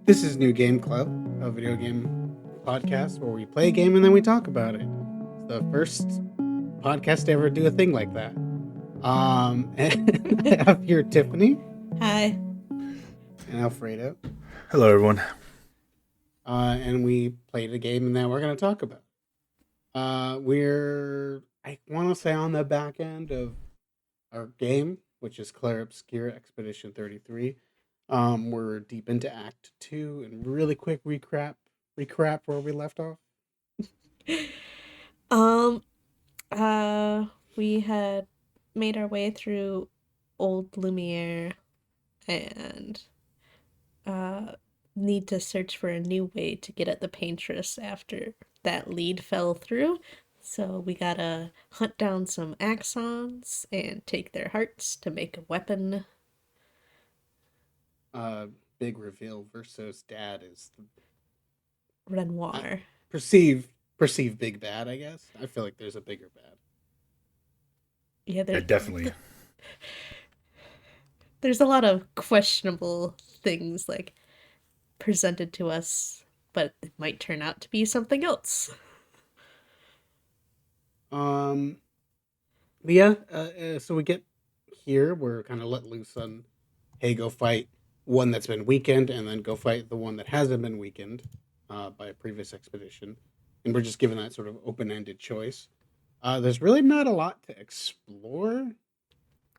This is New Game Club, a video game podcast where we play a game and then we talk about it. It's the first podcast to ever do a thing like that. And I have here Tiffany. Hi. And Alfredo. Hello, everyone. And we played a game and that we're going to talk about. I want to say on the back end of our game, which is Clair, Obscur Expedition 33. We're deep into Act 2, and really quick recap where we left off. We had made our way through Old Lumiere and need to search for a new way to get at the Paintress after that lead fell through. So we gotta hunt down some Axons and take their hearts to make a weapon. Big reveal versus dad is Renoir. perceived big bad, I guess. I feel like there's a bigger bad. Yeah, Definitely. There's a lot of questionable things like presented to us, but it might turn out to be something else. But yeah, so we get here, we're kind of let loose on, hey, go fight one that's been weakened, and then go fight the one that hasn't been weakened by a previous expedition. And we're just given that sort of open-ended choice. There's really not a lot to explore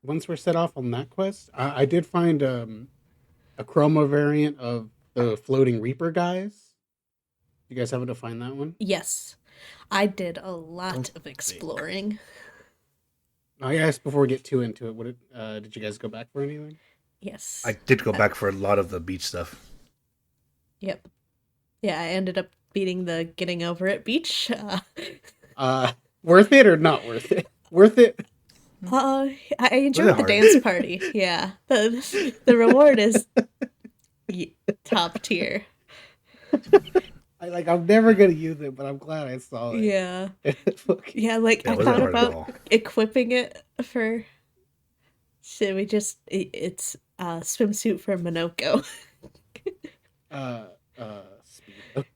once we're set off on that quest. I did find a chroma variant of the floating Reaper guys. You guys happen to find that one? Yes, I did a lot of exploring. I guess before we get too into it, did you guys go back for anything? Yes. I did go back for a lot of the beach stuff. Yep. Yeah, I ended up beating the getting over it beach. Worth it or not worth it? Worth it? I enjoyed the dance party. Yeah. The reward is top tier. I'm never gonna use it, but I'm glad I saw it. Yeah. Yeah, like I thought about equipping it for. Should we just? It's a swimsuit for Minoko.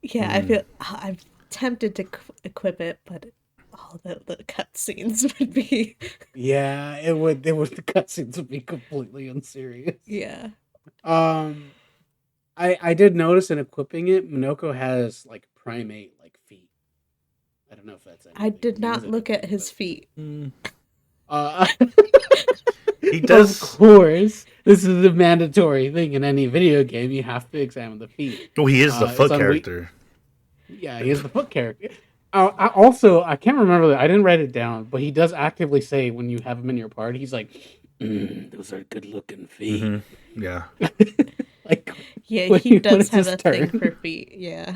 Yeah, I feel I'm tempted to equip it, but all the cutscenes would be. Yeah, it would. The cutscenes would be completely unserious. Yeah. I did notice in equipping it, Minoko has like primate like feet. I don't know if that's. I did not look at his feet. He does. Of course, this is a mandatory thing in any video game. You have to examine the feet. Oh, he is the foot character. Yeah, he is the foot character. I can't remember that. I didn't write it down, but he does actively say when you have him in your party, he's like, "Those are good-looking feet." Mm-hmm. Yeah. Yeah, he does have a thing for feet. Yeah.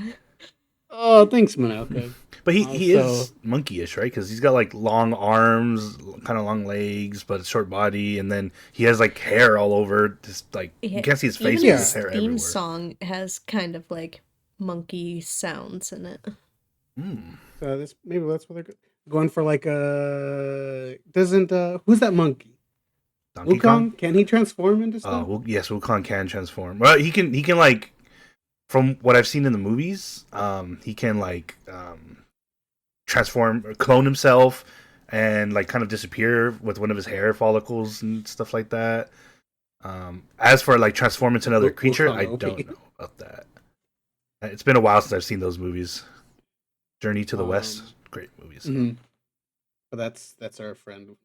Oh, thanks, Minoko. But he is monkeyish, right? Because he's got like long arms, kind of long legs, but a short body, and then he has like hair all over. Just like you can't see his face, but his hair everywhere. Theme song has kind of like monkey sounds in it. So maybe that's what they're going for. Like doesn't who's that monkey? Donkey Kong? Can he transform into stuff? Yes, Wukong can transform. Well, he can like. From what I've seen in the movies, he can like transform, or clone himself, and like kind of disappear with one of his hair follicles and stuff like that. As for like transform into another creature, I don't know about that. It's been a while since I've seen those movies. Journey to the West, great movies. Mm-hmm. But that's our friend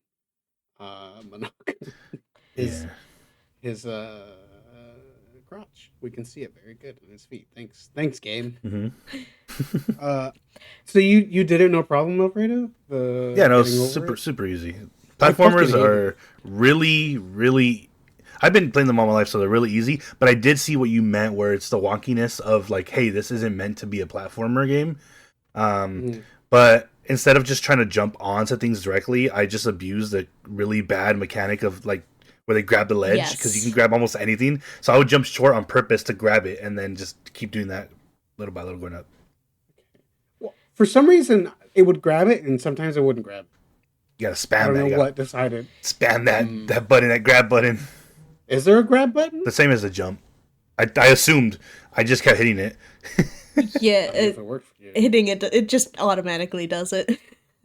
Minoko. His crotch. We can see it very good in his feet. Thanks, game. Mm-hmm. So you did it no problem, Alfredo? It's super easy. Platformers are really, really. I've been playing them all my life, so they're really easy. But I did see what you meant, where it's the wonkiness of like, hey, this isn't meant to be a platformer game. But instead of just trying to jump onto things directly, I just abused the really bad mechanic of like where they grab the ledge, because you can grab almost anything. So I would jump short on purpose to grab it, and then just keep doing that little by little going up. Well, for some reason, it would grab it, and sometimes it wouldn't grab. You gotta spam that. I don't know what decided. Spam that button, that grab button. Is there a grab button? The same as the jump. I assumed. I just kept hitting it. Yeah, If it worked for you. hitting it just automatically does it.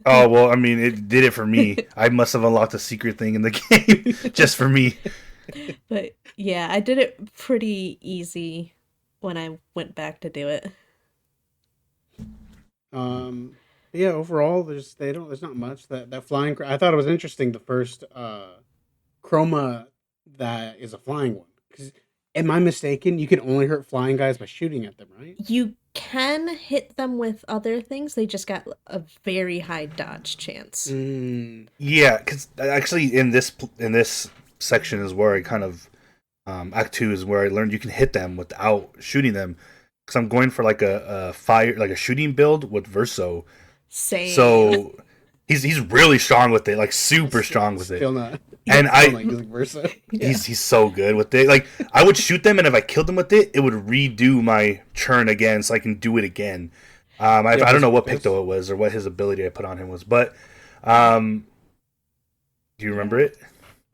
Oh, well, I mean, it did it for me. I must have unlocked a secret thing in the game just for me. But yeah, I did it pretty easy when I went back to do it. Yeah, overall, there's not much that flying. I thought it was interesting the first chroma that is a flying one. 'Cause, am I mistaken? You can only hurt flying guys by shooting at them, right? You can hit them with other things, they just got a very high dodge chance. Yeah, because actually in this section is where I kind of Act 2 is where I learned you can hit them without shooting them. Because I'm going for like a fire, like a shooting build with Verso. Same. So he's really strong with it, like super strong with it. Still not. And Still not using Versa. he's so good with it. Like I would shoot them, and if I killed them with it, it would redo my turn again, so I can do it again. I don't know what Picto it was or what his ability I put on him was, but do you remember it?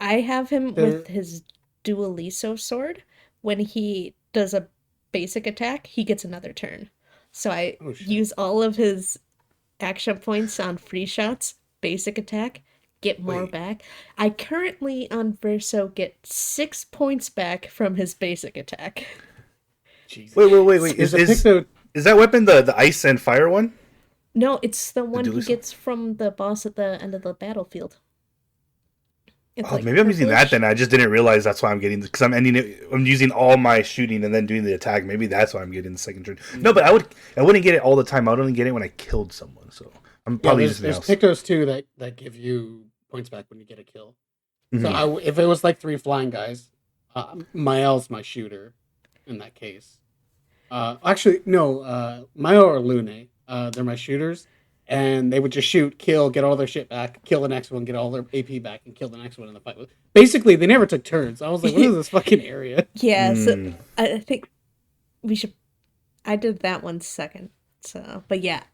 I have him with his Dualiso sword. When he does a basic attack, he gets another turn. So I use all of his action points on free shots, basic attack, get more back. I currently on Verso get 6 points back from his basic attack. Jesus. Wait. Is that weapon the ice and fire one? No, it's the one he gets from the boss at the end of the battlefield. It's like maybe I'm using that then. I just didn't realize that's why I'm getting, because I'm using all my shooting and then doing the attack. Maybe that's why I'm getting the second turn. No, but I wouldn't get it all the time. I would only get it when I killed someone. So I'm probably using there's else. Pictos too that give you points back when you get a kill. Mm-hmm. So if it was like 3 flying guys, Mael's my shooter in that case. Actually, no, Mael or Lune, they're my shooters. And they would just shoot, kill, get all their shit back, kill the next one, get all their AP back, and kill the next one in the fight. Basically, they never took turns. I was like, what is this fucking area? Yeah, so I think we should... I did that one second. So, but yeah,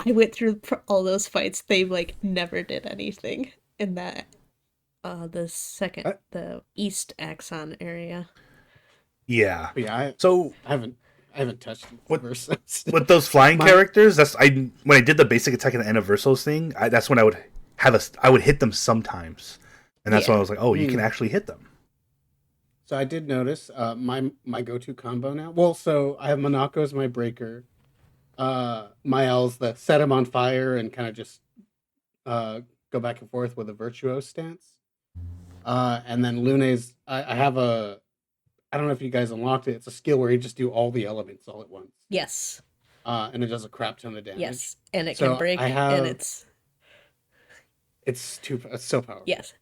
I went through all those fights. They, like, never did anything in that, the East Axon area. Yeah. But yeah, I haven't touched Versos. With those flying characters, when I did the basic attack at the end of Verso's thing, that's when I would hit them sometimes, and that's when I was like, oh, you can actually hit them. So I did notice my go-to combo now. Well, so I have Monaco as my breaker, Mael's the set him on fire and kind of just go back and forth with a virtuoso stance, and then Lune's I have a. I don't know if you guys unlocked it. It's a skill where you just do all the elements all at once. Yes. And it does a crap ton of damage. Yes, and it can break, and it's so powerful. Yes.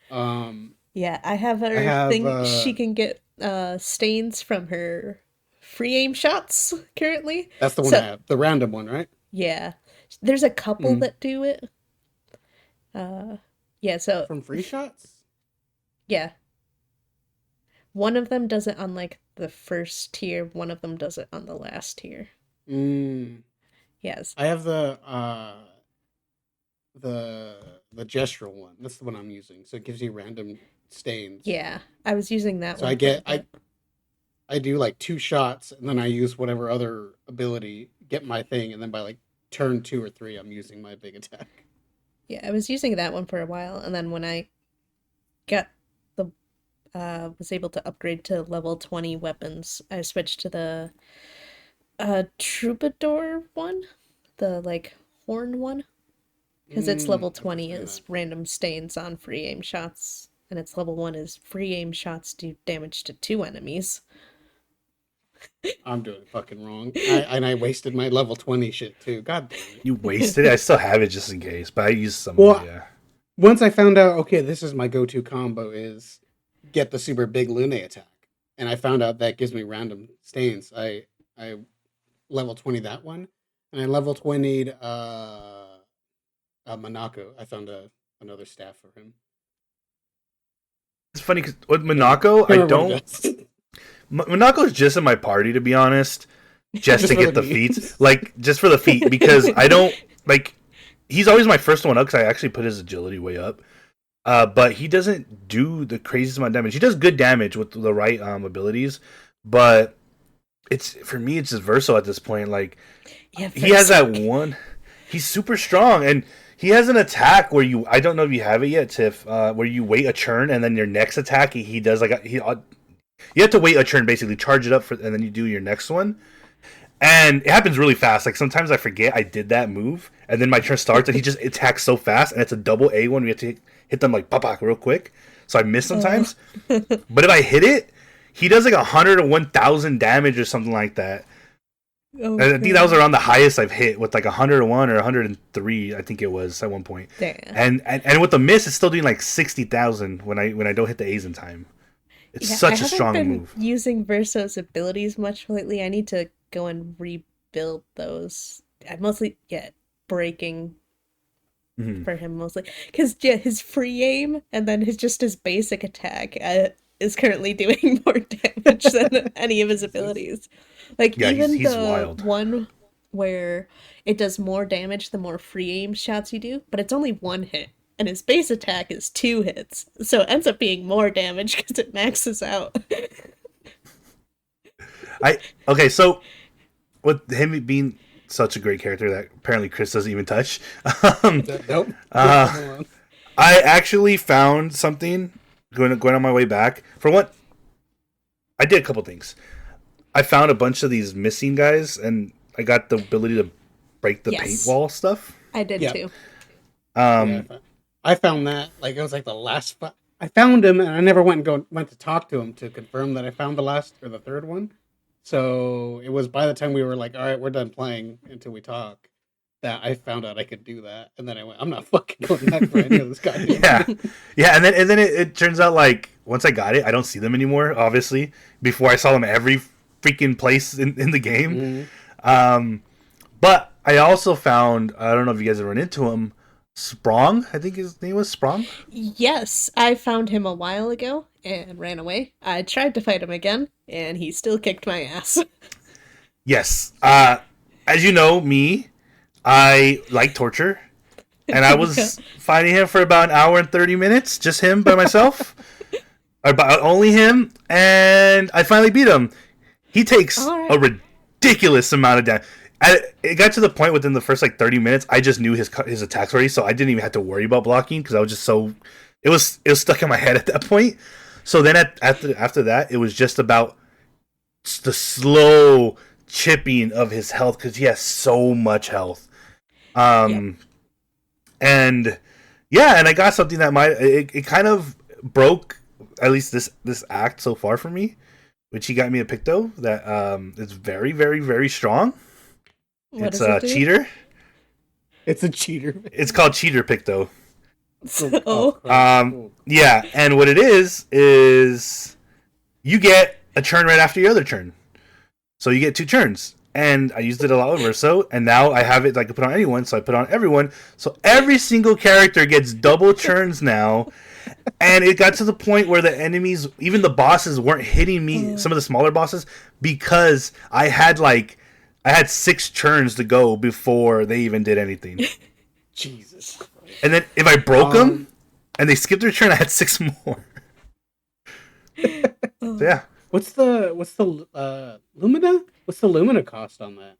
Yeah, I have her thing. She can get stains from her free aim shots currently. That's the one I have. The random one, right? Yeah. There's a couple that do it. Yeah, so from free shots? Yeah. One of them does it on like the first tier, one of them does it on the last tier. Yes. I have the gestural one. That's the one I'm using. So it gives you random stains. Yeah. I was using that one. So I do like 2 shots and then I use whatever other ability, get my thing, and then by like turn 2 or 3 I'm using my big attack. Yeah, I was using that one for a while, and then when I was able to upgrade to level 20 weapons, I switched to the troubadour one, the like horn one, because its level 20 is random stains on free aim shots, and its level 1 is free aim shots do damage to 2 enemies. I'm doing it fucking wrong. I wasted my level 20 shit too. God damn it. You wasted it? I still have it just in case, but I used some of it, yeah. Once I found out, okay, this is my go-to combo is get the super big Lune attack. And I found out that gives me random stains. I level 20 that one. And I level 20'd Monaco. I found another staff for him. It's funny because with Monaco, I don't... Monaco's just in my party, to be honest, just to get the feats. Like, just for the feat, because I don't... Like, he's always my first one up, because I actually put his agility way up. But he doesn't do the craziest amount of damage. He does good damage with the right abilities, but it's for me. It's just Verso at this point. Like Yeah, he has Verso. that one. He's super strong, and he has an attack where you. I don't know if you have it yet, Tiff. Where you wait a turn, and then your next attack, he does like he. You have to wait a turn, basically charge it up for, and then you do your next one. And it happens really fast. Like sometimes I forget I did that move, and then my turn starts, and he just attacks so fast, and it's a double A one. We have to hit them like pop real quick. So I miss sometimes. But if I hit it, he does like 100 or 1,000 damage or something like that. Okay. I think that was around the highest I've hit with like 101 or 103. I think it was at one point. Damn. And with the miss, it's still doing like 60,000 when I don't hit the A's in time. It's such a strong move. Using Verso's abilities much lately. I need to go and rebuild those. I mostly get breaking for him mostly because his free aim and then his basic attack is currently doing more damage than any of his abilities. Like even he's the wild. one where it does more damage the more free aim shots you do, but it's only one hit. And his base attack is 2 hits, so it ends up being more damage because it maxes out. Okay, so with him being such a great character that apparently Chris doesn't even touch, Nope. I actually found something going on my way back. For what? I did a couple things. I found a bunch of these missing guys, and I got the ability to break the paint wall stuff. I did too. I found that like it was like the last. I found him, and I never went to talk to him to confirm that I found the last or the third one. So it was by the time we were like, all right, we're done playing until we talk, that I found out I could do that, and then I went, I'm not fucking going back for any of this guy. Yeah, and then it turns out like once I got it, I don't see them anymore. Obviously, before I saw them every freaking place in the game. But I also found, I don't know if you guys have run into him, Sprong. I think his name was Sprong. Yes, I found him a while ago and ran away. I tried to fight him again, and he still kicked my ass. Yes. As you know, I like torture. And I was fighting him for about an hour and 30 minutes, just him by myself. Only him, and I finally beat him. He takes a ridiculous amount of damage. It got to the point within the first like 30 minutes, I just knew his attacks already, so I didn't even have to worry about blocking because I was just so it was stuck in my head at that point. So then after that, it was just about the slow chipping of his health because he has so much health. And I got something that it kind of broke at least this act so far for me, which he got me a Picto that is very, very, very strong. It's a cheater. It's a cheater. It's called Cheater Picto. Oh. Yeah, and what it is you get a turn right after your other turn. So you get 2 turns. And I used it a lot with Verso, and now I have it like I put on anyone, so I put on everyone. So every single character gets double turns now. And it got to the point where the enemies, even the bosses, weren't hitting me, some of the smaller bosses, because I had 6 turns to go before they even did anything. Jesus. And then if I broke them and they skipped their turn, I had 6 more. So yeah. What's the Lumina? What's the Lumina cost on that?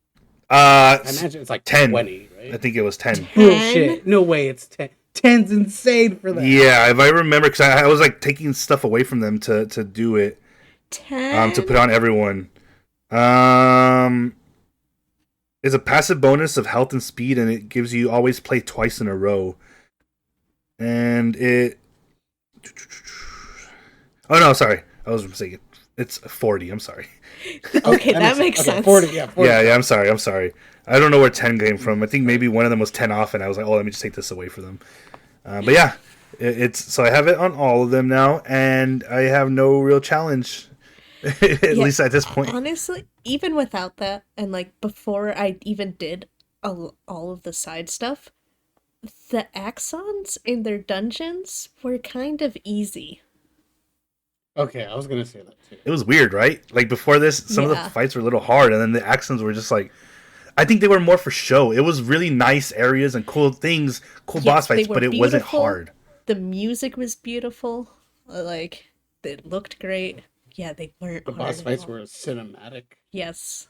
I imagine it's like 10. 20, right? I think it was 10. Bullshit. No way, it's 10. 10's insane for that. Yeah, if I remember, because I was like taking stuff away from them to do it. 10? To put on everyone. It's a passive bonus of health and speed, and it gives you always play twice in a row. And it... Oh, no, sorry. I was mistaken. It's 40, I'm sorry. Okay, that makes sense. 40, yeah, 40. Yeah, I'm sorry. I don't know where 10 came from. I think maybe one of them was 10 off, and I was like, oh, let me just take this away for them. But yeah, so I have it on all of them now, and I have no real challenge, at least at this point. Honestly, even without that, and like before I even did all of the side stuff, the Axons in their dungeons were kind of easy. Okay, I was gonna say that too. It was weird, right? Like before this, some of the fights were a little hard, and then the Axons were just like, I think they were more for show. It was really nice areas and cool things, boss fights, but it wasn't hard. The music was beautiful. Like, it looked great. Yeah, they weren't. The boss fights were cinematic. Yes.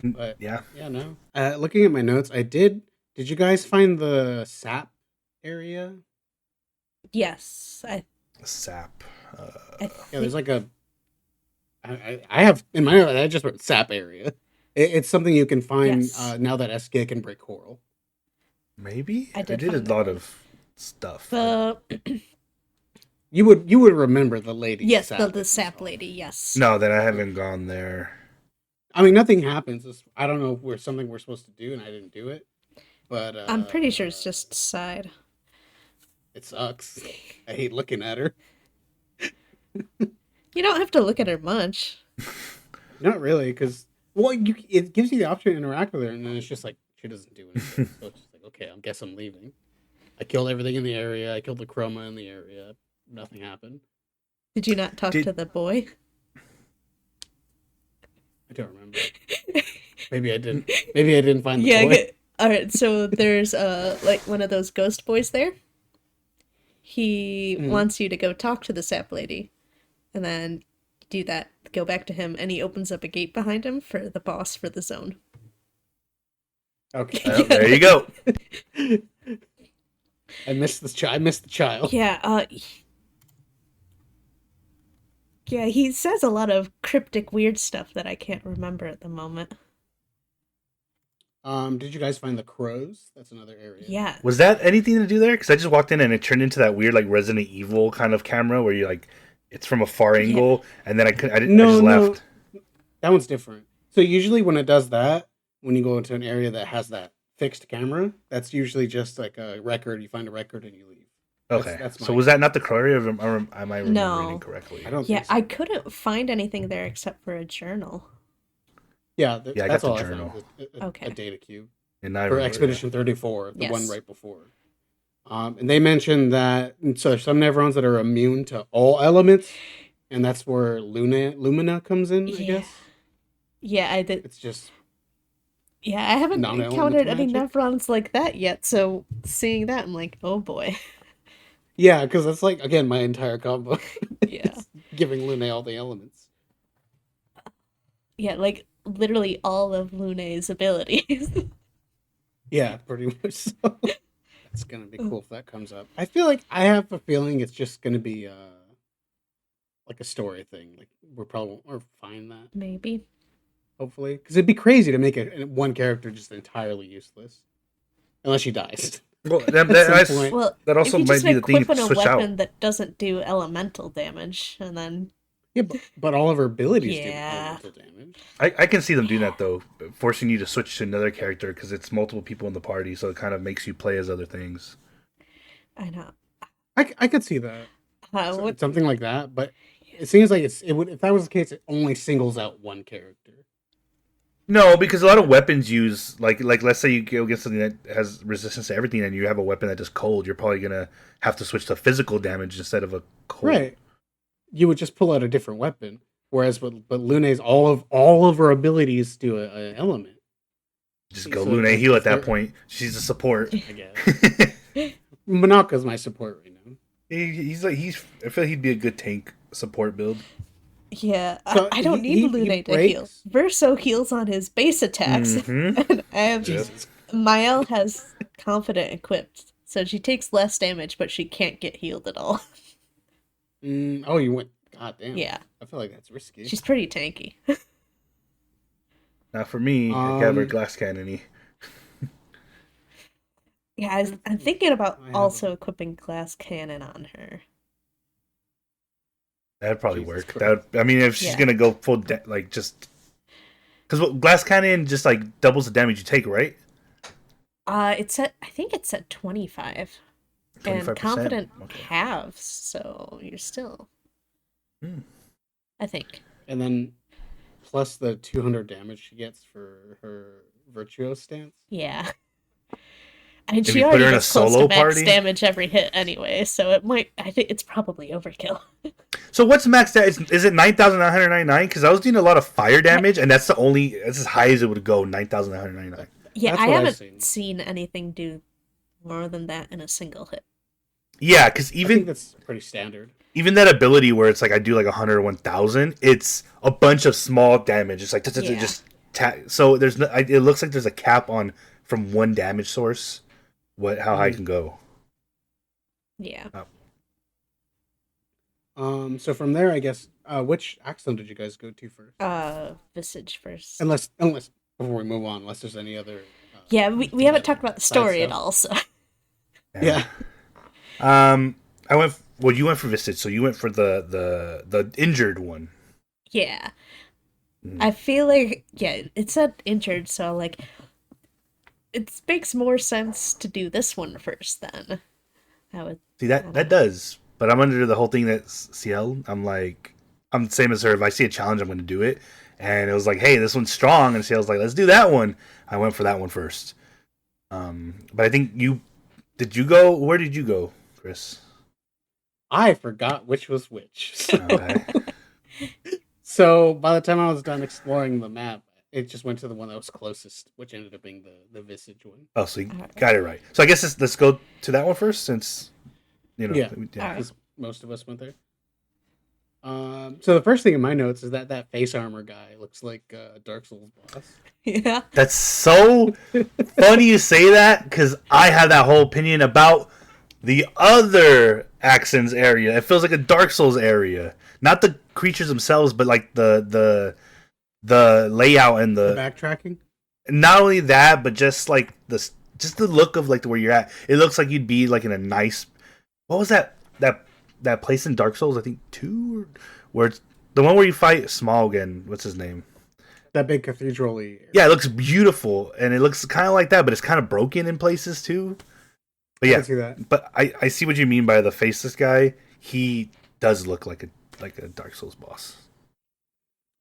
But Yeah. yeah, no. Looking at my notes, I did. Did you guys find the sap area? Yes. Sap. I Yeah, there's think like a. I have in my notes. I just wrote sap area. It's something you can find yes. now that SK can break coral. Maybe I I did did a find that. lot of stuff. The You would remember the lady yes, sap the if you sap saw lady. her. Yes. No, then I haven't gone there. I mean, nothing happens. I don't know if we're something we're supposed to do, and I didn't do it. But I'm pretty sure it's just side. it sucks. I hate looking at her. You don't have to look at her much. Not really, because it gives you the option to interact with her, and then it's just like she doesn't do anything. So it's just like, okay, I guess I'm leaving. I killed everything in the area. I killed the chroma in the area. Nothing happened. Did you not talk to the boy? I don't remember. Maybe I didn't. Maybe I didn't find the Yeah. boy. All right. So there's like one of those ghost boys there. He wants you to go talk to the sap lady, and then do that. Go back to him, and he opens up a gate behind him for the boss for the zone. Okay. Oh, there you go. I missed this. I missed the child. Yeah. Yeah. He says a lot of cryptic, weird stuff that I can't remember at the moment. Did you guys find the crows? That's another area. Yeah. Was that anything to do there? Because I just walked in and it turned into that weird like Resident Evil kind of camera where you like it's from a far angle, and then I just left. That one's different. So usually when it does that, when you go into an area that has that fixed camera, that's usually just like a record. You find a record and you leave. Okay. That's So was that not the crow area? Am I remembering No. incorrectly? I don't. Yeah, think so. I couldn't find anything there except for a journal. Yeah, Yeah, I that's got the all journal. I found. Okay. A data cube And I for remember, Expedition 34, the one Yes. right before. And they mentioned that so some Nevrons that are immune to all elements, and that's where Lumina comes in. I Yeah. guess Yeah, I did. it's just Yeah, I haven't non-elemental encountered any magic? Nevrons like that yet. So seeing that, I'm like, oh boy. yeah, because that's like again my entire combo. Yeah. It's giving Lune all the elements. Yeah, like literally all of Lune's abilities. Yeah, pretty much so. That's gonna be cool if that comes up. I feel like I have a feeling it's just gonna be like a story thing. Like we're probably or find that Maybe. hopefully because it'd be crazy to make one character just entirely useless unless she dies. Well, At some point. Well, that also if you might just be the thing. equip a Switch weapon out. that doesn't do elemental damage, and then Yeah, but all of her abilities Yeah. do elemental damage. I can see them doing that though, forcing you to switch to another character because it's multiple people in the party, so it kind of makes you play as other things. I know. I could see that. What? Something like that, but it seems like it would if that was the case, it only singles out one character. No, because a lot of weapons use like let's say you go against something that has resistance to everything, and you have a weapon that does cold. You're probably gonna have to switch to physical damage instead of a cold. Right. You would just pull out a different weapon. Whereas but Lune's all of her abilities do an element. Just go So Lune it's heal at that very- point. She's a support. I guess. Monaka's my support right now. he's I feel like he'd be a good tank support build. Yeah, So I don't he- need he Lune to heal. breaks- Verso heals on his base attacks, Mhm. and I have Jesus. Mael has confident equipped, so she takes less damage, but she can't get healed at all. Oh, you went. God damn. Yeah, I feel like that's risky. she's pretty tanky. Not for me. I have her Um, glass cannon. Yeah, I'm thinking about I have also equipping glass cannon on her. That'd probably Jesus work. Christ. I mean, if she's Yeah. gonna go full like just because glass cannon just like doubles the damage you take, right? It's at I think it's at 25, and 25%? confident Okay. halves, so you're still. Hmm. I think. And then plus the 200 damage she gets for her virtuoso stance. Yeah. I mean, If she you put already her in a gets close solo to max party? damage every hit anyway, so it might. I think it's probably overkill. So what's max damage? Is it 9,999? Because I was doing a lot of fire damage, and that's as high as it would go. 9,999. Yeah, That's I what I've haven't seen. seen anything do more than that in a single hit. Yeah, because I think that's pretty standard. even that ability where it's like I do like 100 or 1,000, it's a bunch of small damage. It's like Yeah. just so there's no. It looks like there's a cap on from one damage source. How high it can go. Yeah. So from there, I guess, which Axon did you guys go to first? Visage first. Unless before we move on, unless there's any other. Yeah, we haven't talked about the side story at stuff. all, so. Yeah. I went. Well, you went for Visage, so you went for the injured one. Yeah. I feel like, yeah, it's not injured, so, like, it makes more sense to do this one first, then. I would See, that does. But I'm under the whole thing that's CL. I'm the same as her. If I see a challenge, I'm going to do it. And it was like, hey, this one's strong. And CL's like, let's do that one. I went for that one first. But I think did you go? Where did you go, Chris? I forgot which was which. Okay. So by the time I was done exploring the map, it just went to the one that was closest, which ended up being the Visage one. Oh, so you got it right. So I guess let's go to that one first, since Yeah. Alright. 'Cause most of us went there. So the first thing in my notes is that face armor guy looks like Dark Souls boss. Yeah. That's so funny you say that, because I have that whole opinion about the other Axon's area. It feels like a Dark Souls area, not the creatures themselves, but like the layout and The backtracking. not only that, but just like the look of like where you're at. It looks like you'd be like in a nice. What was that place in Dark Souls? I think 2, where it's the one where you fight Smaug. What's his name? That big cathedral-y area. Yeah, it looks beautiful, and it looks kind of like that, but it's kind of broken in places too. But I yeah, can see that. but I see what you mean by the faceless guy. He does look like a Dark Souls boss.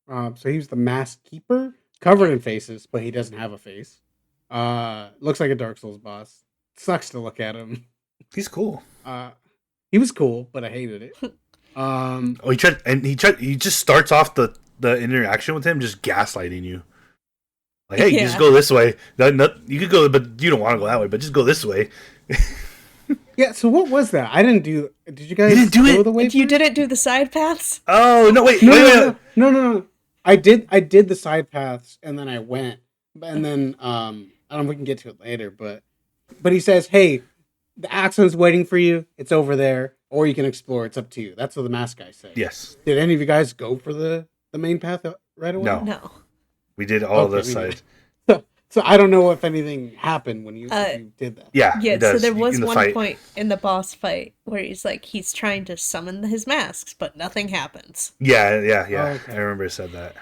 So he's the mask keeper, covered in faces, but he doesn't have a face. Looks like a Dark Souls boss. Sucks to look at him. He's cool. He was cool, but I hated it. He just starts off the interaction with him just gaslighting you. Like, hey, you just go this way. You could go, but you don't want to go that way. But just go this way. Yeah. So what was that? I didn't do. Did you guys didn't do go it? the way? You didn't do the side paths? Oh no! Wait, No. I did the side paths, and then I went, and then I don't know if we can get to it later, but he says, "Hey, the Axon's waiting for you. It's over there, or you can explore. It's up to you." That's what the mask guy said. Yes. Did any of you guys go for the main path right away? No. We did all the sides. So I don't know if anything happened when you did that. Yeah. Yeah, it does. so there was In the one fight. point in the boss fight where he's trying to summon his masks, but nothing happens. Yeah. Okay. I remember it said that.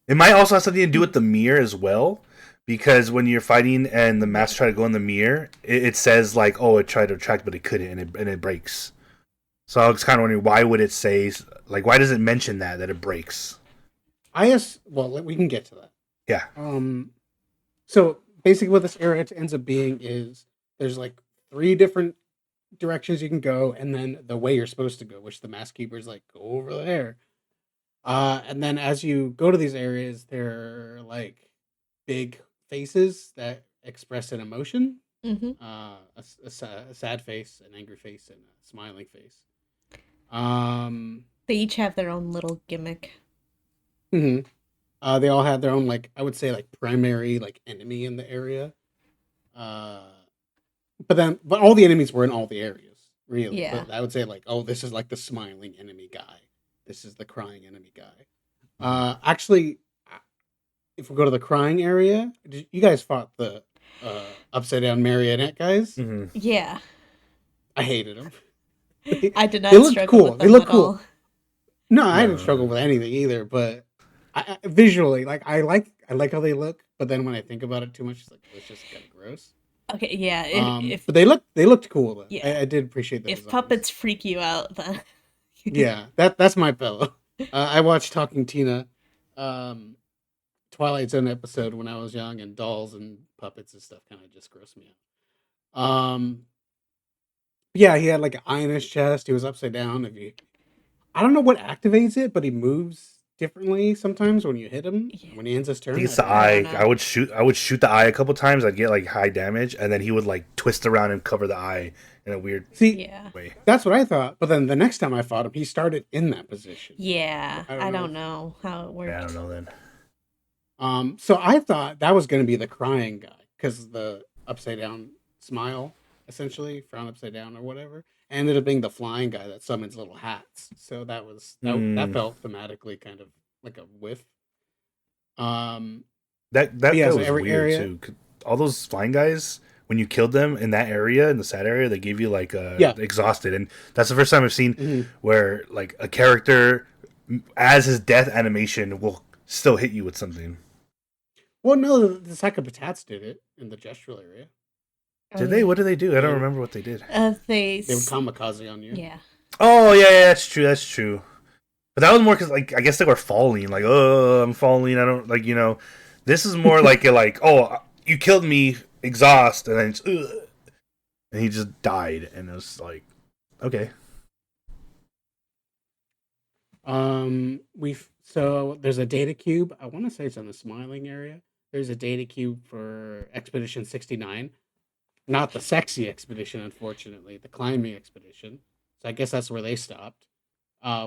It might also have something to do with the mirror as well, because when you're fighting and the masks try to go in the mirror, it says like, "Oh, it tried to attract, but it couldn't," and it breaks. So I was kind of wondering, why would it say, like, why does it mention that it breaks? Well, we can get to that. Yeah. So basically, what this area ends up being is there's like 3 different directions you can go, and then the way you're supposed to go, which the mask keeper's like, go over there. And then as you go to these areas, there are like big faces that express an emotion. Mm-hmm. A sad face, an angry face, and a smiling face. They each have their own little gimmick. Mm-hmm. They all had their own, like, I would say, like, primary, like, enemy in the area. But all the enemies were in all the areas, really. Yeah. But I would say, like, oh, this is like the smiling enemy guy. This is the crying enemy guy. Actually, if we go to the crying area, you guys fought the upside down marionette guys. Mm-hmm. Yeah. I hated them. I did not They looked struggle cool. with them They look at cool. all. No, I didn't struggle with anything either. But visually, like, I like how they look. But then when I think about it too much, it's like it's just kind of gross. Okay, yeah. If But they looked cool though. Yeah. I did appreciate that. if puppets freak you out, then Yeah, that's my pillow. I watched Talking Tina, Twilight Zone episode when I was young, and dolls and puppets and stuff kind of just grossed me out. Yeah, he had like an eye in his chest. He was upside down. I don't know what activates it, but he moves differently sometimes when you hit him Yeah. when he ends his I turn. think I it's the don't know. I don't eye. know. I would shoot the eye a couple times. I'd get like high damage, and then he would like twist around and cover the eye in a weird See, Yeah. way. that's what I thought. But then the next time I fought him, he started in that position. Yeah. I don't I know. don't know how it Yeah, I don't worked. know then. So I thought that was going to be the crying guy because the upside down smile, essentially frown upside down or whatever, ended up being the flying guy that summons little hats. So that Hmm. felt thematically kind of like a whiff. Um, but That yeah, that so was every weird area, too. All those flying guys, when you killed them in that area, in the sad area, they gave you like yeah. exhausted, and that's the first time I've seen Mhm. where like a character, as his death animation, will still hit you with something. Well, no, the psychopaths did it in the gestural area. Oh Did they? yeah. What did they do? I don't They remember what they did. they would kamikaze on you. Yeah. Oh yeah, that's true. That's true. But that was more because like I guess they were falling. Like, oh, I'm falling. I don't like This is more like oh, you killed me, exhaust, and then and he just died, and it was like, okay. So there's a data cube. I want to say it's in the smiling area. There's a data cube for Expedition 69. Not the sexy expedition, unfortunately, the climbing expedition. So I guess that's where they stopped.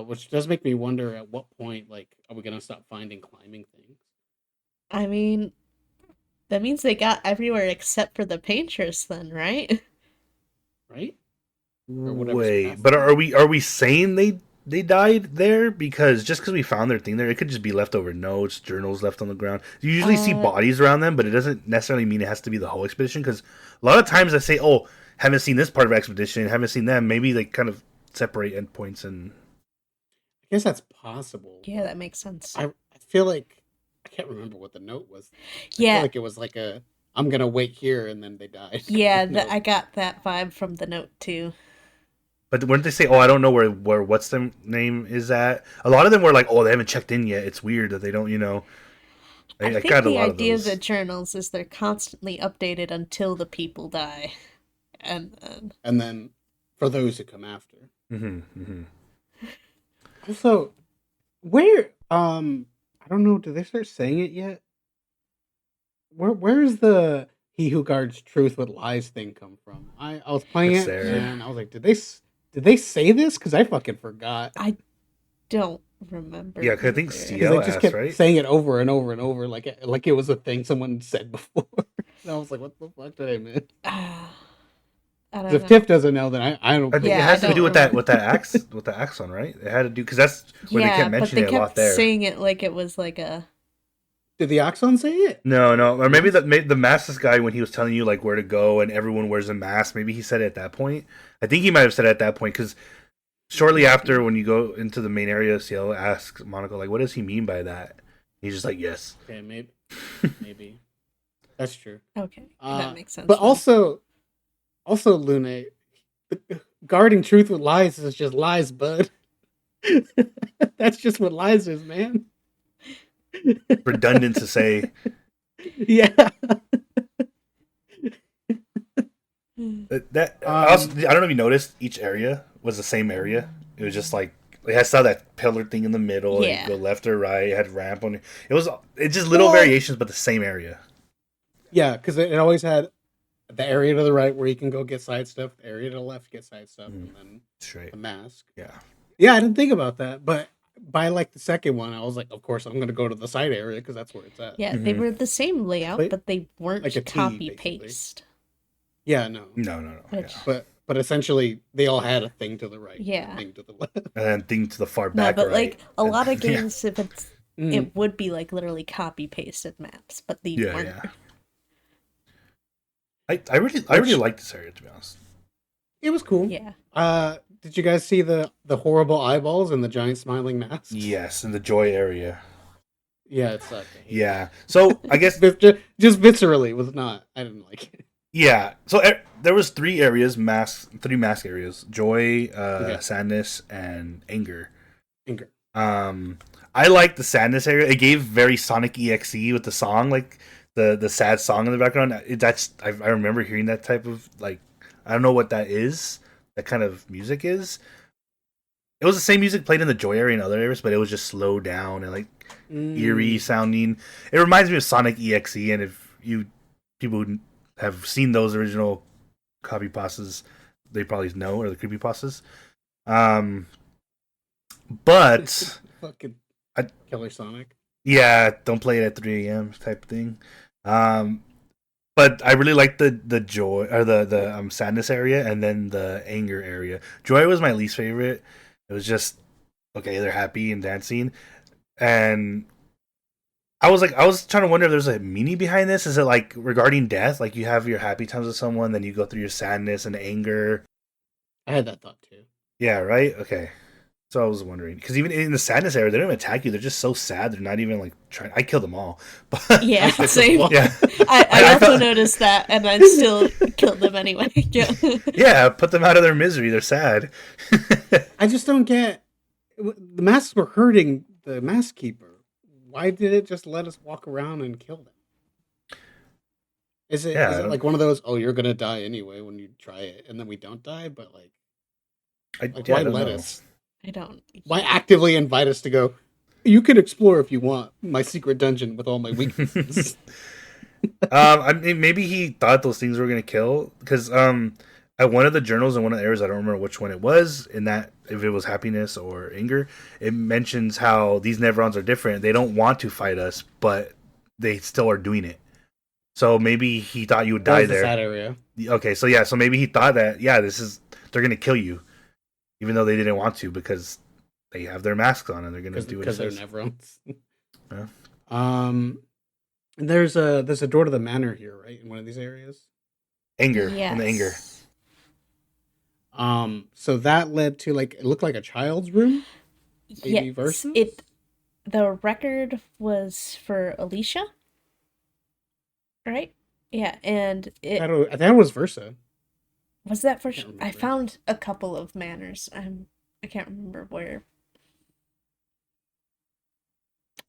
Which does make me wonder at what point, like, are we gonna stop finding climbing things? I mean, that means they got everywhere except for the painters then, right? Right? Or whatever's Wait, past but them. are we saying they died there because just because we found their thing there, it could just be leftover notes, journals left on the ground. You usually see Uh, bodies around them, but it doesn't necessarily mean it has to be the whole expedition. Because a lot of times I say, "Oh, haven't seen this part of expedition, haven't seen them." Maybe they kind of separate endpoints and I guess that's possible, yeah, but that makes sense. I feel like I can't remember what the note was. I feel Yeah, like it was like a I'm gonna wait here and then they died kind yeah, of note. I got that vibe from the note too. But weren't they say, "Oh, I don't know where what's their name is at"? A lot of them were like, "Oh, they haven't checked in yet. It's weird that they don't." I I think got a the lot of idea of the those. journals is they're constantly updated until the people die. And then, And then for those who come after. Hmm, hmm. Also, where I don't know, did they start saying it yet? Where is the he who guards truth with lies thing come from? I was playing It's it there. and I was like, did they say this? Because I fucking forgot. I don't remember Yeah, 'cause I think either. Because they CL just asked, kept right? saying it over and over and over, like it was a thing someone said before. And I was like, what the fuck did I miss? I Because don't if know. Tiff doesn't know, then I don't I think care. it Yeah, I has to don't do with remember. with that Axon, right? It had to do because that's where they kept Yeah, but they mentioning it a lot kept there. saying it like it was like a Did the Axon say it? No, no, or maybe Mask? the mask guy when he was telling you like where to go and everyone wears a mask. Maybe he said it at that point. I think he might have said it at that point because shortly after when you go into the main area, CL asks Monaco like, "What does he mean by that?" He's just like, "Yes." Okay, maybe that's true. okay. That makes But sense then. also, Lune, guarding truth with lies is just lies, bud. That's just what lies is, man. Redundant to say. Yeah. That also, Um. I don't know if you noticed each area was the same area. It was just like it had saw that pillar thing in the middle. And you Yeah. go left or right. It had ramp on it. It's just little Well, variations, but the same area. yeah, because it always had the area to the right where you can go get side stuff, the area to the left get side stuff, Mm, and then straight. the mask. Yeah. Yeah, I didn't think about that, but by like the second one, I was like, of course, I'm gonna go to the side area because that's where it's at. Yeah, they Mm-hmm. were the same layout, But but they weren't like a T, copy basically. paste. Yeah, no. No. Which Yeah. But essentially, they all had a thing to the right, and yeah. a thing to the left. And then thing to the far No, back but right. like a lot of Yeah. games if it's Mm. it would be like literally copy pasted maps, but these Yeah, weren't. yeah. I really like this area to be honest. It was cool. Yeah. Did you guys see the horrible eyeballs and the giant smiling masks? Yes, in the joy area. Yeah, it sucked. I hate Yeah. So I guess it. Just viscerally was not. I didn't like it. yeah. So there was three mask areas: joy, Okay. sadness, and anger. Anger. I like the sadness area. It gave very Sonic EXE with the song, like the sad song in the background. I remember hearing that type of like I don't know what that is. That kind of music is. It was the same music played in the Joy area and other areas, but it was just slowed down and like eerie sounding. It reminds me of Sonic EXE, and if you people who have seen those original copy pastas, they probably know, or the creepy pastas. But fucking I, Killer Sonic. Yeah, don't play it at 3 a.m. type thing. But I really like the joy or the sadness area, and then the anger area. Joy was my least favorite. It was just okay, they're happy and dancing, and I was trying to wonder if there's a meaning behind this. Is it like regarding death? Like you have your happy times with someone, then you go through your sadness and anger. I had that thought too. Yeah, right. Okay. So I was wondering because even in the sadness area, they don't even attack you. They're just so sad. They're not even like trying. I killed them all. But Yeah, same. Yeah. I also noticed that, and I still killed them anyway. Yeah. Yeah, put them out of their misery. They're sad. I just don't get. The masks were hurting the mask keeper. Why did it just let us walk around and kill them? Is it like one of those? Oh, you're gonna die anyway when you try it, and then we don't die. But why let us? I don't. Why actively invite us to go? You can explore if you want my secret dungeon with all my weaknesses. I mean, maybe he thought those things were gonna kill because at one of the journals in one of the areas, I don't remember which one it was, in that if it was happiness or anger, it mentions how these Nevrons are different. They don't want to fight us, but they still are doing it. So maybe he thought you would die there. That area. Okay, so so maybe he thought that they're gonna kill you, even though they didn't want to because they have their masks on and they're gonna do it because they're Nevrons. Yeah. And there's a door to the manor here, right? In one of these areas. Anger. Yes. In the anger. So that led to it looked like a child's room. Yes. Versus? The record was for Alicia. Right? Yeah, and I think it was Versa. Was that for sure? I found a couple of manors. I can't remember where.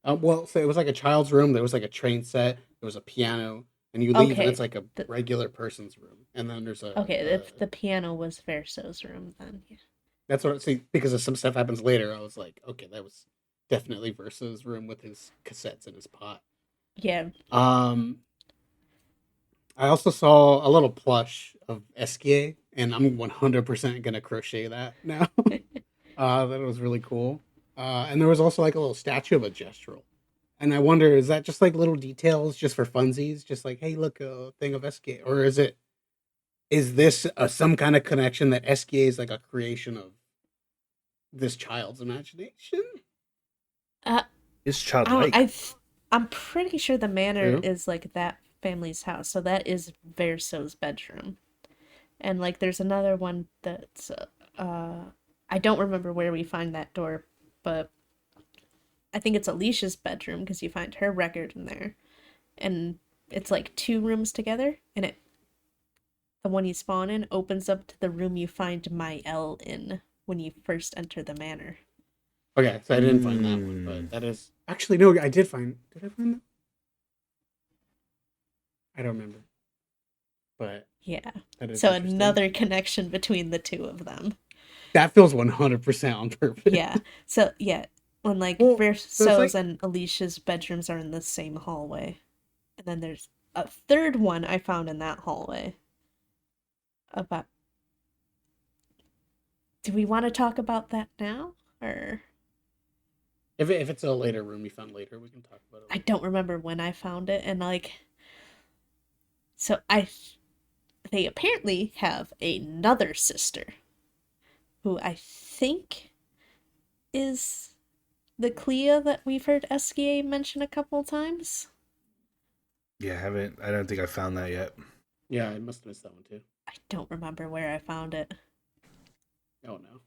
Well, so it was like a child's room. There was like a train set. There was a piano, and you leave, and it's like a regular person's room. And then there's a if the piano was Verso's room, then yeah. That's what I see. Because if some stuff happens later, I was like, okay, that was definitely Verso's room with his cassettes and his pot. Yeah. I also saw a little plush of Esquier, and I'm 100% gonna crochet that now. That was really cool. And there was also like a little statue of a gestural. And I wonder, is that just like little details just for funsies? Just like, hey, look, a thing of Esquier. Or is this some kind of connection that Esquier is like a creation of this child's imagination? It's childlike. I'm pretty sure the manor is like that family's house. So that is Verso's bedroom. And like there's another one that's I don't remember where we find that door, but I think it's Alicia's bedroom because you find her record in there. And it's like 2 rooms together, and the one you spawn in opens up to the room you find Mael in when you first enter the manor. Okay, so I didn't find that one, but that is actually no, I did find. Did I find that? I don't remember. But yeah, so another connection between the two of them. That feels 100% on purpose. Yeah. So yeah, when Verso's and Alicia's bedrooms are in the same hallway, and then there's a third one I found in that hallway. Do we want to talk about that now, or if it's a later room you found later, we can talk about it later. I don't remember when I found it, and so they apparently have another sister who I think is the Clea that we've heard Esquier mention a couple times. Yeah, I don't think I found that yet. Yeah, I must have missed that one too. I don't remember where I found it. Oh no.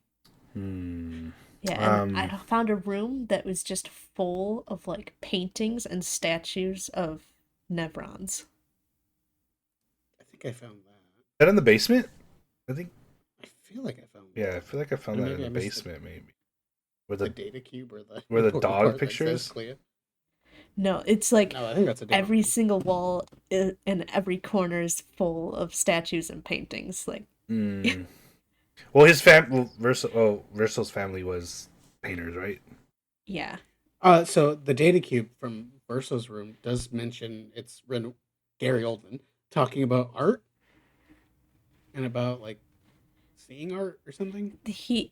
Yeah, and I found a room that was just full of like paintings and statues of Nevrons. I think I found that. Is that in the basement? I feel like I found that. Yeah, I feel like I found that in the basement, maybe. Where the data cube or where the dog pictures? No, it's like I think that's every single wall and every corner is full of statues and paintings. Like, Well, Verso's family was painters, right? Yeah. So the data cube from Verso's room does mention it's Gary Oldman talking about art and about like seeing art or something.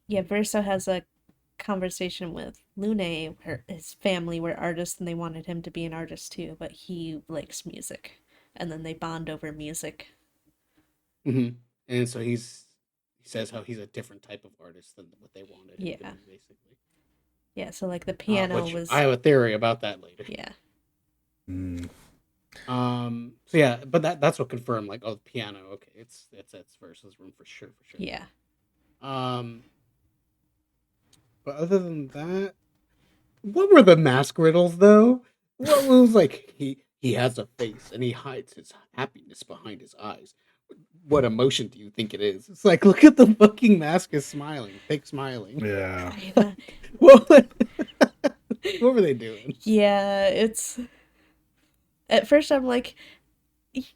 Verso has a conversation with Lune, where his family were artists and they wanted him to be an artist too, but he likes music. And then they bond over music. Mm-hmm. And so he says how he's a different type of artist than what they wanted him to Yeah. be, basically. Yeah, so like the piano Which was I have a theory about that later. yeah. Mm. So yeah, but that's what confirmed, like, oh, the piano, okay, it's Versa's room for sure, for sure. Yeah. But other than that, what were the mask riddles though? What was like he has a face and he hides his happiness behind his eyes. What emotion do you think it is? It's like, look at the fucking mask is smiling, fake smiling. Yeah. what, what were they doing? Yeah, it's at first I'm like,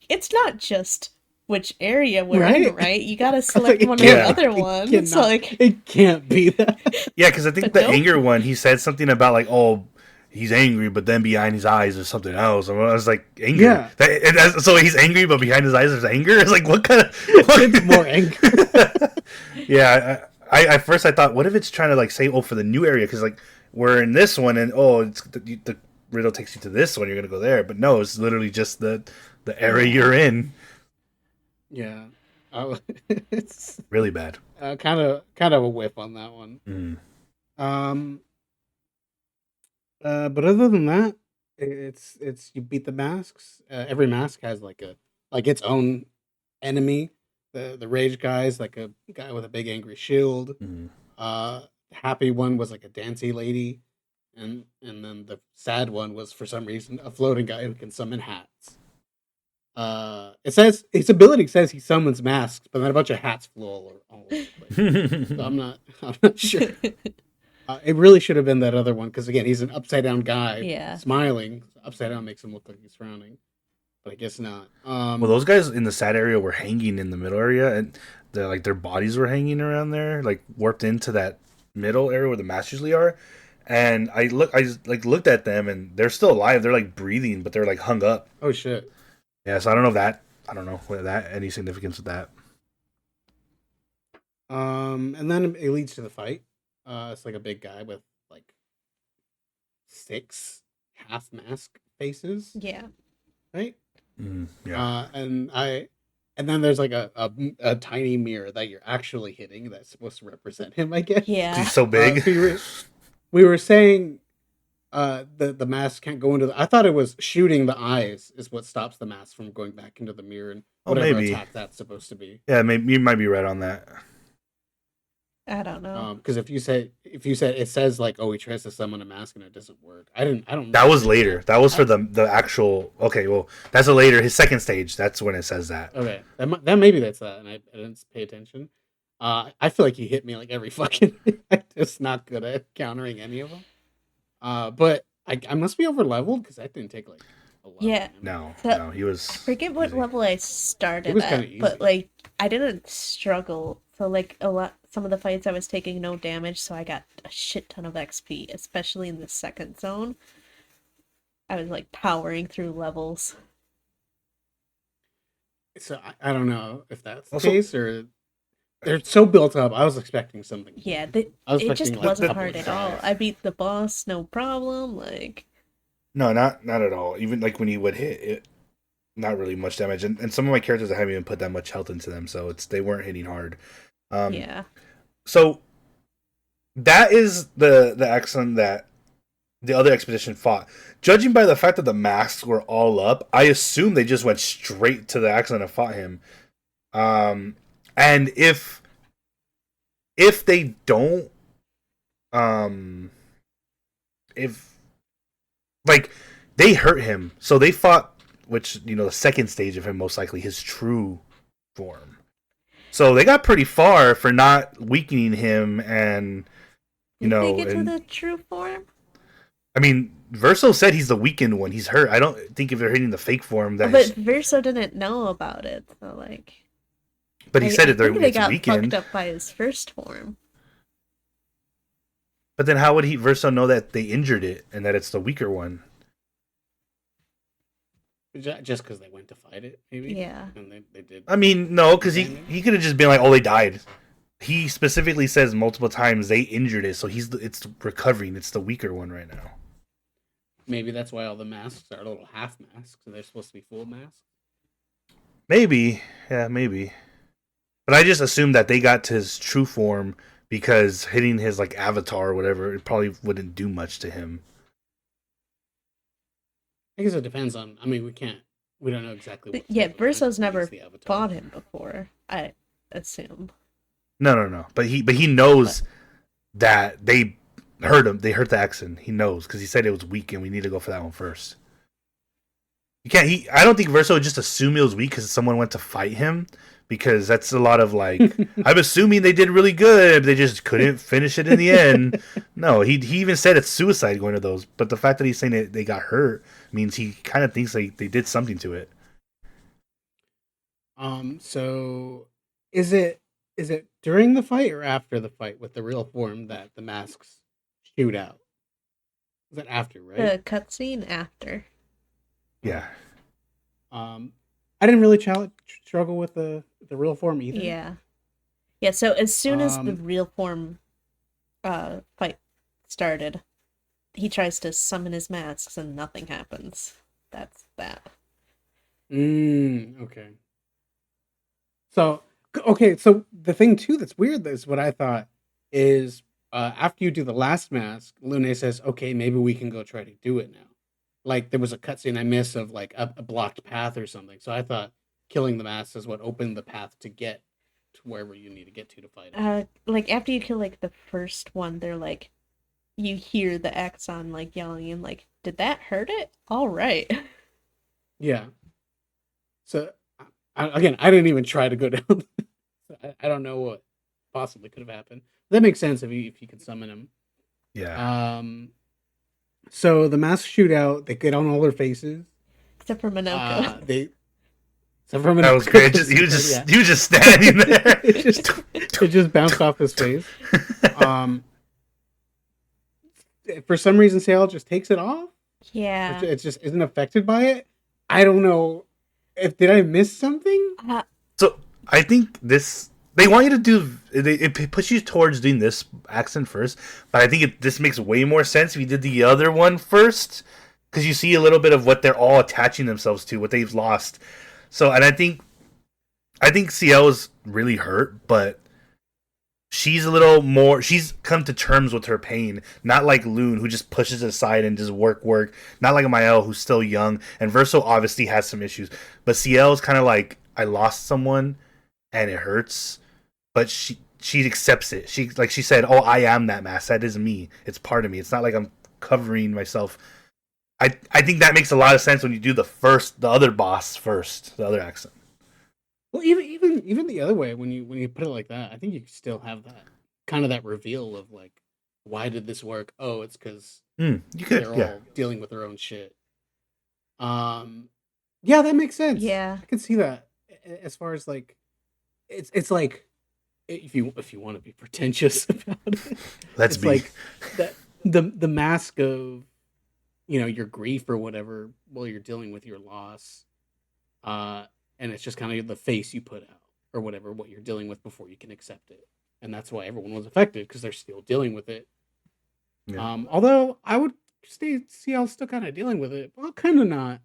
it's not just which area we're in, right? You gotta select one of the other ones. It's like it can't be that. Yeah, because I think the anger one, he said something about like, oh, he's angry, but then behind his eyes is something else. And I was like, anger. Yeah. So he's angry, but behind his eyes there's anger. It's like, what kind of? It's more anger. Yeah. I at first I thought, what if it's trying to like say, oh, for the new area, because like we're in this one, and oh, it's the riddle takes you to this one, you're gonna go there, but no, it's literally just the area you're in. Yeah, it's really bad. Kind of a whiff on that one. But other than that, it's you beat the masks. Every mask has like its own enemy. The rage guy is like a guy with a big angry shield. The happy one was like a dancey lady, and then the sad one was for some reason a floating guy who can summon hats. It says his ability says he summons masks, but then a bunch of hats flew all over the place. So I'm not sure. It really should have been that other one, because again, he's an upside down guy, smiling. Upside down makes him look like he's frowning, but I guess not. Well, those guys in the sad area were hanging in the middle area, and their bodies were hanging around there, like warped into that middle area where the masks usually are. And I looked at them, and they're still alive. They're like breathing, but they're like hung up. Oh shit. Yeah, so I don't know whether that any significance with that. And then it leads to the fight. It's like a big guy with like 6 half mask faces. Yeah. Right? Yeah. And then there's like a tiny mirror that you're actually hitting that's supposed to represent him, I guess. Yeah. He's so big. We were saying the mask can't go into the... I thought it was shooting the eyes is what stops the mask from going back into the mirror and whatever attack that's supposed to be. Yeah, maybe you might be right on that. I don't know. Because if you said it says like, oh, he tries to summon a mask and it doesn't work. I don't know. That was later. That was for the actual. Okay, well, that's a later. His second stage. That's when it says that. Okay, that maybe that's that, and I didn't pay attention. I feel like he hit me like every fucking. I'm just not good at countering any of them. But I must be over leveled because that didn't take like a while. Yeah. No, he was. I forget what level I started it was at, but like I didn't struggle. So like some of the fights I was taking no damage, so I got a shit ton of XP, especially in the second zone. I was like powering through levels. So I don't know if that's the case or they're so built up. I was expecting something. Yeah, it just wasn't hard at all. I beat the boss, no problem. Like, no, not at all. Even like when he would hit it, not really much damage. And some of my characters I haven't even put that much health into them, so they weren't hitting hard. Yeah. So that is the Axon that the other expedition fought. Judging by the fact that the masks were all up, I assume they just went straight to the Axon and fought him. And if they don't, if like they hurt him, so they fought, which the second stage of him most likely his true form. So they got pretty far for not weakening him, and Did they get to the true form? I mean, Verso said he's the weakened one. He's hurt. I don't think if they're hitting the fake form that. But Verso didn't know about it, so like. But he said I it think during they its got weekend. fucked up by his first form. But then how would Verso know that they injured it and that it's the weaker one? Just because they went to fight it, maybe. Yeah. And they did. I mean, no, because he could have just been like, oh, they died. He specifically says multiple times they injured it, so it's recovering. It's the weaker one right now. Maybe that's why all the masks are little half masks, and they're supposed to be full masks. Maybe, yeah, maybe. But I just assumed that they got to his true form because hitting his like avatar or whatever, it probably wouldn't do much to him. I guess it depends on. I mean, we don't know exactly what. Yeah, Verso's never fought him before, I assume. No. But he knows that they hurt him. They hurt the Axon. He knows because he said it was weak, and we need to go for that one first. You can't. I don't think Verso would just assume it was weak because someone went to fight him. Because that's a lot of like, I'm assuming they did really good. They just couldn't finish it in the end. No, he even said it's suicide going to those. But the fact that he's saying that they got hurt means he kind of thinks they did something to it. So is it during the fight or after the fight with the real form that the masks shoot out? Is that after, right? The cutscene after. Yeah. I didn't really struggle with the real form either. Yeah. So as soon as the real form fight started, he tries to summon his masks and nothing happens. That's that. Okay. So the thing too that's weird is what I thought is after you do the last mask, Lune says, "Okay, maybe we can go try to do it now." Like there was a cutscene I missed of like a blocked path or something. So I thought killing the masks is what opened the path to get to wherever you need to get to fight it. Like after you kill like the first one, they're like, you hear the Axon like yelling and like, did that hurt it? All right. Yeah. So I didn't even try to go down. I don't know what possibly could have happened. That makes sense if you could summon him. Yeah. So the masks shoot out. They get on all their faces, except for Minoko. Except for Minoko. That was great. He was just standing there. it just bounced off his face. For some reason, Sale just takes it off. Yeah. It just isn't affected by it. I don't know. Did I miss something? So I think they want you to do. It pushes you towards doing this accent first, but I think this makes way more sense if you did the other one first, because you see a little bit of what they're all attaching themselves to, what they've lost. So, and I think CL is really hurt, but she's a little more. She's come to terms with her pain, not like Loon, who just pushes it aside and just work. Not like Mael, who's still young, and Verso obviously has some issues, but CL is kind of like, I lost someone, and it hurts. But she accepts it. She said, "Oh, I am that mask. That is me. It's part of me. It's not like I'm covering myself." I think that makes a lot of sense when you do the other boss first, the other Axon. Well, even the other way, when you put it like that, I think you still have that kind of that reveal of like, why did this work? Oh, it's because they're all dealing with their own shit. Yeah, that makes sense. Yeah, I can see that. As far as like, it's like. If you want to be pretentious about it, let's be like the mask of your grief or whatever while you're dealing with your loss, and it's just kind of the face you put out or whatever what you're dealing with before you can accept it, and that's why everyone was affected because they're still dealing with it. Yeah. Although I would see how still kind of dealing with it, well, kind of not.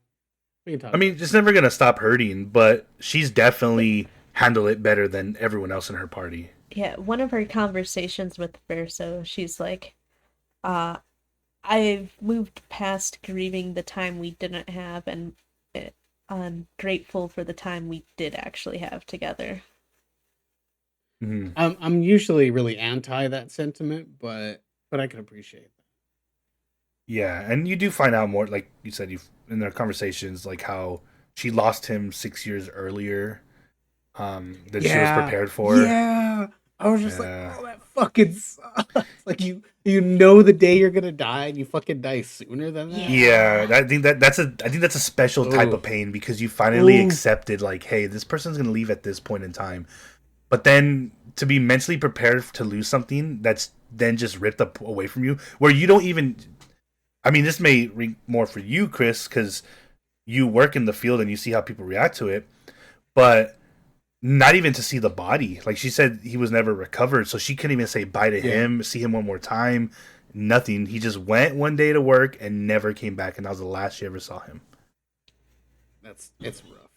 I mean, it's never gonna stop hurting, but she's definitely handle it better than everyone else in her party. Yeah, one of her conversations with Verso, she's like, I've moved past grieving the time we didn't have, and I'm grateful for the time we did actually have together. Mm-hmm. I'm usually really anti that sentiment, but I can appreciate that. Yeah, and you do find out more, like you said, in their conversations, like how she lost him 6 years earlier. That she was prepared for. Yeah, I was just like, oh, that fucking sucks. Like you know the day you're gonna die, and you fucking die sooner than that. Yeah, I think that's a special type of pain because you finally accepted, like, hey, this person's gonna leave at this point in time, but then to be mentally prepared to lose something that's then just ripped up away from you, where you don't even. I mean, this may ring more for you, Chris, because you work in the field and you see how people react to it, but not even to see the body. Like she said, he was never recovered, so she couldn't even say bye to him, see him one more time. Nothing. He just went one day to work and never came back, and that was the last she ever saw him. It's rough.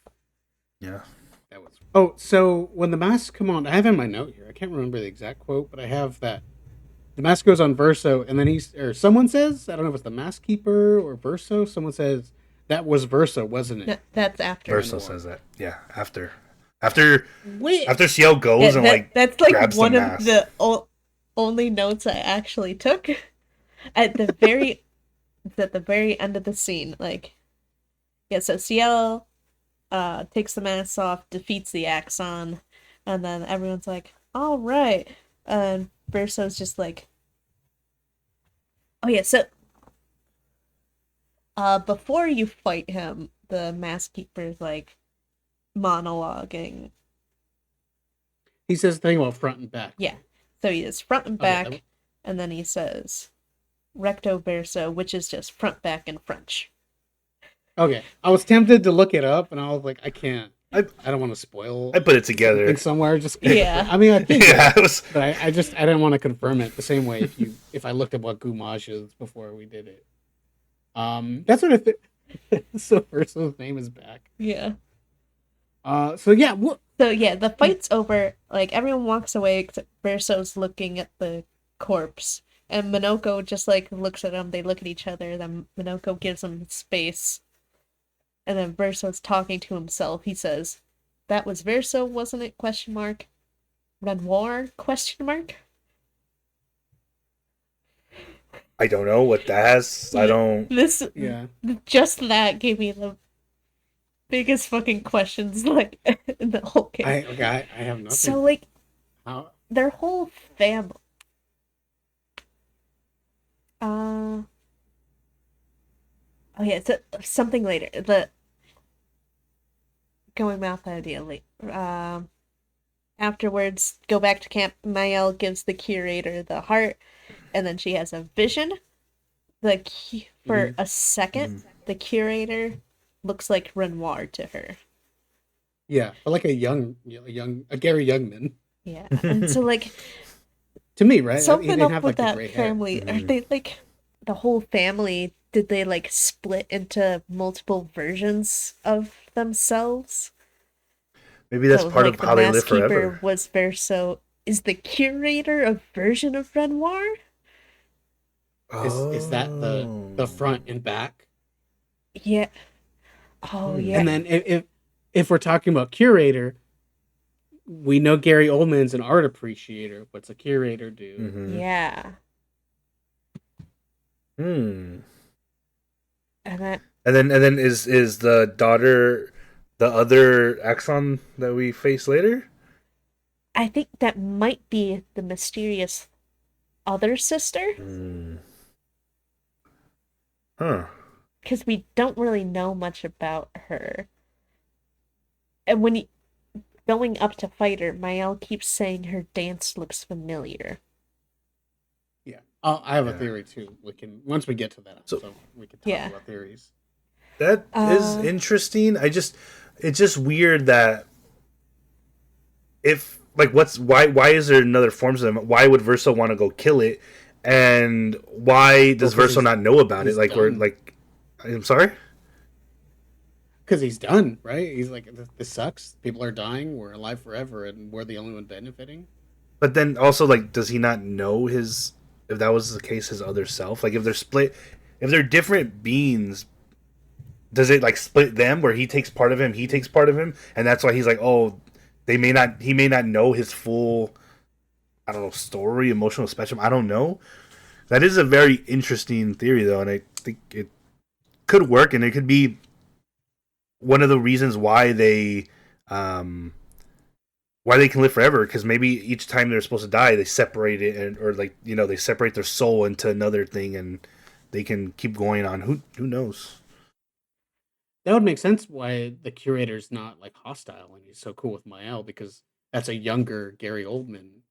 Yeah. That was. Oh, so when the masks come on, I have in my note here. I can't remember the exact quote, but I have that the mask goes on Verso, and then someone says, I don't know if it's the mask keeper or Verso. Someone says that was Verso, wasn't it? That's after. Verso says that. Yeah, after Wait. after Ciel goes and that's like grabs one the of mask. the only notes I actually took at the very end of the scene. Like, yeah, so Ciel takes the mask off, defeats the Axon, and then everyone's like, "All right," and Verso's just like, "Oh yeah, so before you fight him, the mask keeper's like monologuing." He says the thing about front and back. Yeah. So he is front and back, and then he says recto verso, which is just front back in French. Okay. I was tempted to look it up, and I was like, I can't. I don't want to spoil. I put it together somewhere. Just yeah. I mean, I think yeah, it was... but I didn't want to confirm it the same way if I looked up what goumage is before we did it. That's what I think. So Verso's name is back. Yeah. So yeah. So yeah, the fight's over. Like everyone walks away except Verso's looking at the corpse, and Minoko just like looks at him. They look at each other. Then Minoko gives him space, and then Verso's talking to himself. He says, "That was Verso, wasn't it?" Question mark. Renoir? Question mark. I don't know what that has. I don't. Just that gave me the biggest fucking questions like in the whole game. I have nothing. So like, their whole family. Oh yeah, so something later. The going mouth idea. Afterwards, go back to camp. Mael gives the curator the heart, and then she has a vision. For a second, the curator looks like Renoir to her. Yeah, but like a Gary Youngman. Yeah, and so like to me, right? Something up with that family. Are they like the whole family? Did they like split into multiple versions of themselves? Maybe that's part of how they live forever. Was Verso. Is the curator a version of Renoir? Is that the front and back? Yeah. Oh yeah. And then if we're talking about curator, we know Gary Oldman's an art appreciator. What's a curator do? Mm-hmm. Yeah. And then is the daughter the other Axon that we face later? I think that might be the mysterious other sister. Huh. Because we don't really know much about her. And when going up to fight her, Mael keeps saying her dance looks familiar. Yeah. I have a theory too. Once we get to that, so we can talk about theories. That is interesting. It's just weird that if like why is there another forms of them? Why would Verso want to go kill it? And why does Verso not know about it? Like we're like, I'm sorry. Because he's done, right? He's like, this sucks. People are dying. We're alive forever, and we're the only one benefiting. But then also, like, does he not know if that was the case, his other self? Like, if they're split, if they're different beings, does it like split them where he takes part of him, he takes part of him, and that's why he's like, oh, he may not know his full, I don't know, story, emotional spectrum. I don't know. That is a very interesting theory, though, and I think it could work, and it could be one of the reasons why they can live forever, because maybe each time they're supposed to die, they separate it, or like, you know, they separate their soul into another thing, and they can keep going on. Who knows? That would make sense why the curator's not like hostile and he's so cool with Mael, because that's a younger Gary Oldman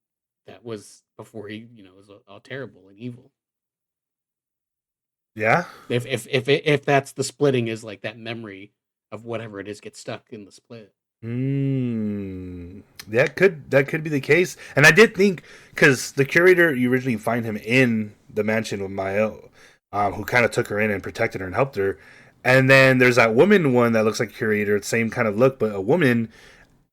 that was before he, was all terrible and evil. Yeah. If that's the splitting is like that memory of whatever it is gets stuck in the split. That could be the case. And I did think, because the curator, you originally find him in the mansion with Mael, who kind of took her in and protected her and helped her. And then there's that woman one that looks like a curator, same kind of look, but a woman.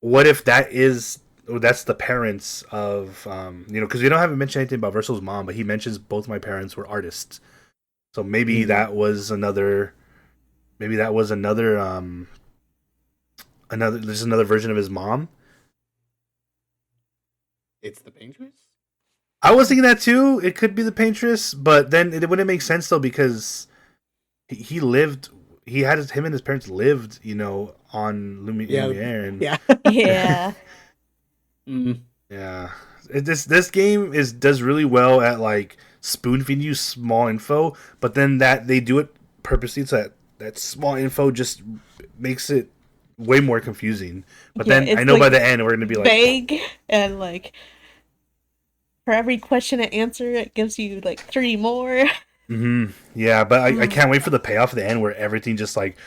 What if that's the parents of, because we don't haven't mentioned anything about Versal's mom, but he mentions both my parents were artists. So maybe that was another there's another version of his mom. It's the paintress? I was thinking that too. It could be the paintress, but then it wouldn't make sense though, because him and his parents lived, on Lumiere. And Yeah. Yeah. Yeah. This game does really well at like spoon feeding you small info, but then that they do it purposely so that small info just makes it way more confusing. But then I know by the end we're gonna be like vague, and like for every question and answer it gives you like 3 more. Yeah, but I can't wait for the payoff at the end where everything just like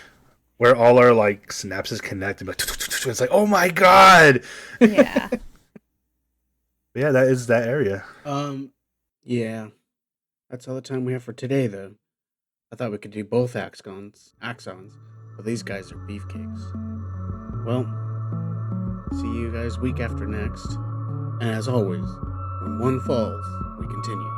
where all our like synapses connect and like it's like, oh my god. Yeah. Yeah, that is that area. Yeah. That's all the time we have for today, though. I thought we could do both Axons, but these guys are beefcakes. Well, see you guys week after next. And as always, when one falls, we continue.